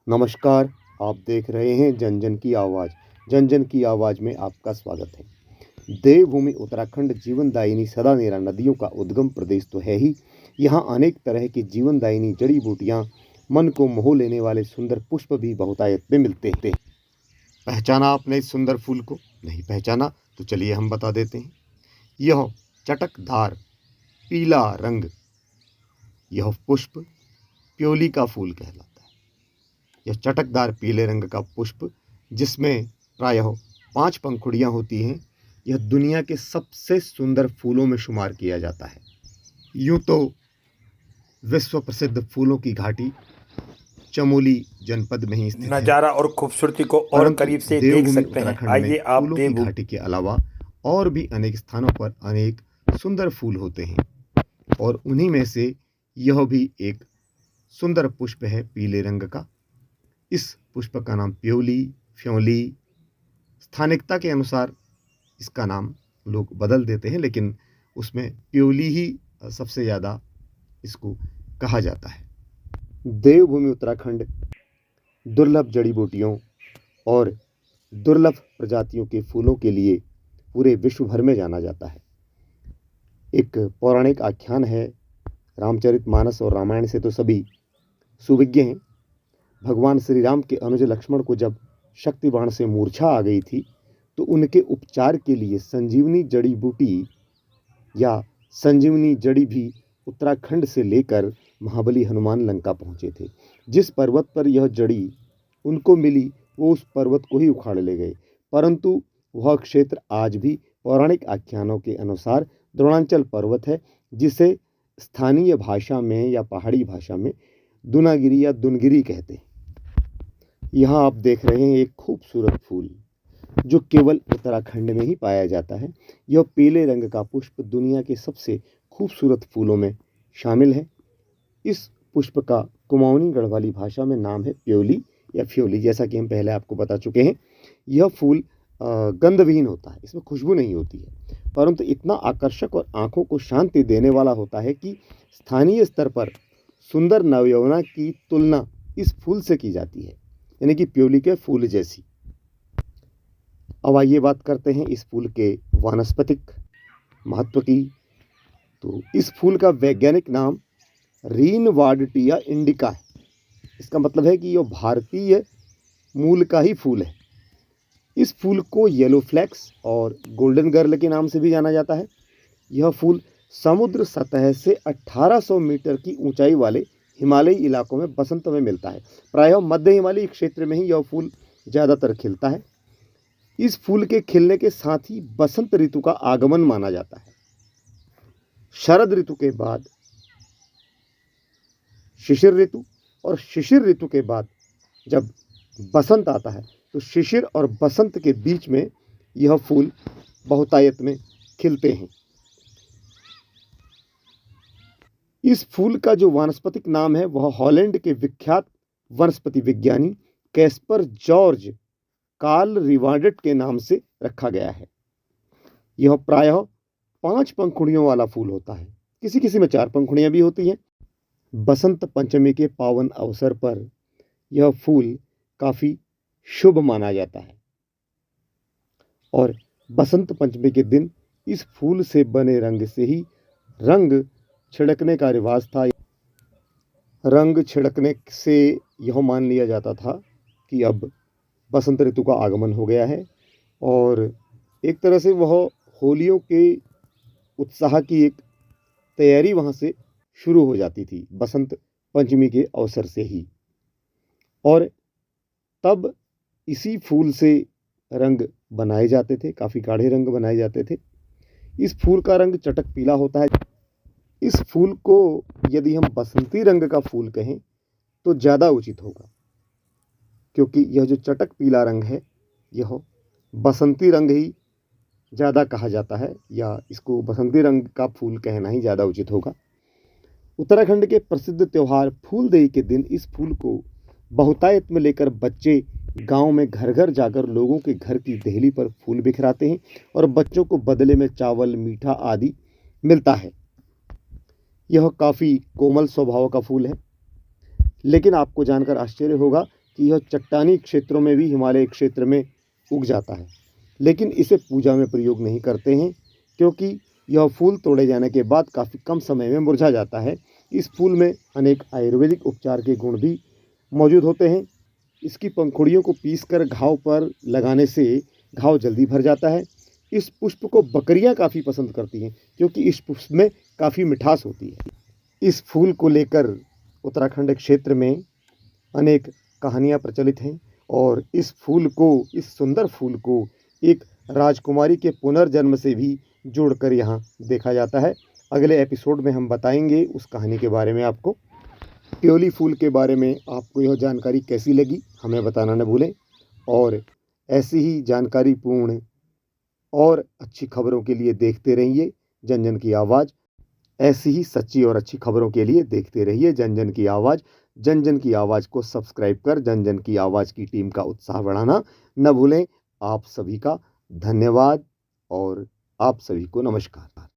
नमस्कार, आप देख रहे हैं जन जन की आवाज़। जन जन की आवाज़ में आपका स्वागत है। देवभूमि उत्तराखंड जीवनदायिनी सदा-नेरा नदियों का उद्गम प्रदेश तो है ही, यहाँ अनेक तरह की जीवनदायिनी जड़ी-बूटियाँ, मन को मोह लेने वाले सुंदर पुष्प भी बहुतायत में मिलते हैं। पहचाना आपने इस सुंदर फूल को? नहीं पहचाना? तो चलिए हम बता देते हैं। यह चटकदार पीला रंग, यह पुष्प प्योली का फूल कहलाता है। यह चटकदार पीले रंग का पुष्प जिसमें प्रायः 5 पंखुड़ियाँ होती हैं, यह दुनिया के सबसे सुंदर फूलों में शुमार किया जाता है। यूँ तो विश्व प्रसिद्ध फूलों की घाटी चमोली जनपद में ही स्थित है, नज़ारा और खूबसूरती को और परंतु करीब से देख देवभूमि सकते हैं। उत्तराखंड आइए में आप फूलों की घाटी के अलावा और भी अनेक स्थानों पर अनेक सुंदर फूल होते हैं, और उन्हीं में से यह भी एक सुंदर पुष्प है पीले रंग का। इस पुष्प का नाम प्योली, फ्योली, स्थानिकता के अनुसार इसका नाम लोग बदल देते हैं, लेकिन उसमें प्योली ही सबसे ज़्यादा इसको कहा जाता है। देवभूमि उत्तराखंड दुर्लभ जड़ी बूटियों और दुर्लभ प्रजातियों के फूलों के लिए पूरे विश्व भर में जाना जाता है। एक पौराणिक आख्यान है, रामचरितमानस और रामायण से तो सभी सुविज्ञ हैं। भगवान श्री राम के अनुज लक्ष्मण को जब शक्ति बाण से मूर्छा आ गई थी, तो उनके उपचार के लिए संजीवनी जड़ी बूटी या संजीवनी जड़ी भी उत्तराखंड से लेकर महाबली हनुमान लंका पहुँचे थे। जिस पर्वत पर यह जड़ी उनको मिली, वो उस पर्वत को ही उखाड़ ले गए, परंतु वह क्षेत्र आज भी पौराणिक आख्यानों के अनुसार द्रोणांचल पर्वत है, जिसे स्थानीय भाषा में या पहाड़ी भाषा में दुनागिरी या दुनगिरी कहते हैं। यहाँ आप देख रहे हैं एक खूबसूरत फूल जो केवल उत्तराखंड में ही पाया जाता है। यह पीले रंग का पुष्प दुनिया के सबसे खूबसूरत फूलों में शामिल है। इस पुष्प का कुमाऊनी गढ़वाली भाषा में नाम है प्योली या फ्योली, जैसा कि हम पहले आपको बता चुके हैं। यह फूल गंधविहीन होता है, इसमें खुशबू नहीं होती है, परंतु इतना आकर्षक और आंखों को शांति देने वाला होता है कि स्थानीय स्तर पर सुंदर नवयौवना की तुलना इस फूल से की जाती है, यानी कि प्योली के फूल जैसी। अब आइए बात करते हैं इस फूल के वानस्पतिक महत्व की। तो इस फूल का वैज्ञानिक नाम रीनवार्डटिया इंडिका है। इसका मतलब है कि यह भारतीय मूल का ही फूल है। इस फूल को येलो फ्लैक्स और गोल्डन गर्ल के नाम से भी जाना जाता है। यह फूल समुद्र सतह से 1800 मीटर की ऊंचाई वाले हिमालयी इलाकों में बसंत में मिलता है। प्रायः मध्य हिमालयी क्षेत्र में ही यह फूल ज़्यादातर खिलता है। इस फूल के खिलने के साथ ही बसंत ऋतु का आगमन माना जाता है। शरद ऋतु के बाद शिशिर ऋतु, और शिशिर ऋतु के बाद जब बसंत आता है, तो शिशिर और बसंत के बीच में यह फूल बहुतायत में खिलते हैं। इस फूल का जो वानस्पतिक नाम है वह हॉलैंड के विख्यात वनस्पति विज्ञानी कैस्पर जॉर्ज कार्ल रिवार्डेट के नाम से रखा गया है। यह प्रायः 5 पंखुड़ियों वाला फूल होता है, किसी किसी में 4 पंखुड़ियां भी होती हैं। बसंत पंचमी के पावन अवसर पर यह फूल काफ़ी शुभ माना जाता है, और बसंत पंचमी के दिन इस फूल से बने रंग से ही रंग छिड़कने का रिवाज था। रंग छिड़कने से यह मान लिया जाता था कि अब बसंत ऋतु का आगमन हो गया है, और एक तरह से वह होलियों के उत्साह की एक तैयारी वहाँ से शुरू हो जाती थी बसंत पंचमी के अवसर से ही। और तब इसी फूल से रंग बनाए जाते थे, काफ़ी गाढ़े रंग बनाए जाते थे। इस फूल का रंग चटक पीला होता है। इस फूल को यदि हम बसंती रंग का फूल कहें तो ज़्यादा उचित होगा, क्योंकि यह जो चटक पीला रंग है यह बसंती रंग ही ज़्यादा कहा जाता है, या इसको बसंती रंग का फूल कहना ही ज़्यादा उचित होगा। उत्तराखंड के प्रसिद्ध त्यौहार फूलदेई के दिन इस फूल को बहुतायत में लेकर बच्चे गांव में घर घर जाकर लोगों के घर की देहली पर फूल बिखराते हैं, और बच्चों को बदले में चावल, मीठा आदि मिलता है। यह काफ़ी कोमल स्वभाव का फूल है, लेकिन आपको जानकर आश्चर्य होगा कि यह चट्टानी क्षेत्रों में भी हिमालय क्षेत्र में उग जाता है, लेकिन इसे पूजा में प्रयोग नहीं करते हैं क्योंकि यह फूल तोड़े जाने के बाद काफ़ी कम समय में मुरझा जाता है। इस फूल में अनेक आयुर्वेदिक उपचार के गुण भी मौजूद होते हैं। इसकी पंखुड़ियों को पीसकर घाव पर लगाने से घाव जल्दी भर जाता है। इस पुष्प को बकरियां काफ़ी पसंद करती हैं क्योंकि इस पुष्प में काफ़ी मिठास होती है। इस फूल को लेकर उत्तराखंड क्षेत्र में अनेक कहानियाँ प्रचलित हैं और इस सुंदर फूल को एक राजकुमारी के पुनर्जन्म से भी जोड़कर यहाँ देखा जाता है। अगले एपिसोड में हम बताएंगे उस कहानी के बारे में आपको। प्योली फूल के बारे में आपको यह जानकारी कैसी लगी हमें बताना न भूलें, और ऐसी ही जानकारीपूर्ण और अच्छी खबरों के लिए देखते रहिए जन जन की आवाज़। ऐसी ही सच्ची और अच्छी खबरों के लिए देखते रहिए जन जन की आवाज़। जन जन की आवाज़ को सब्सक्राइब कर जन जन की आवाज़ की टीम का उत्साह बढ़ाना न भूलें। आप सभी का धन्यवाद और आप सभी को नमस्कार।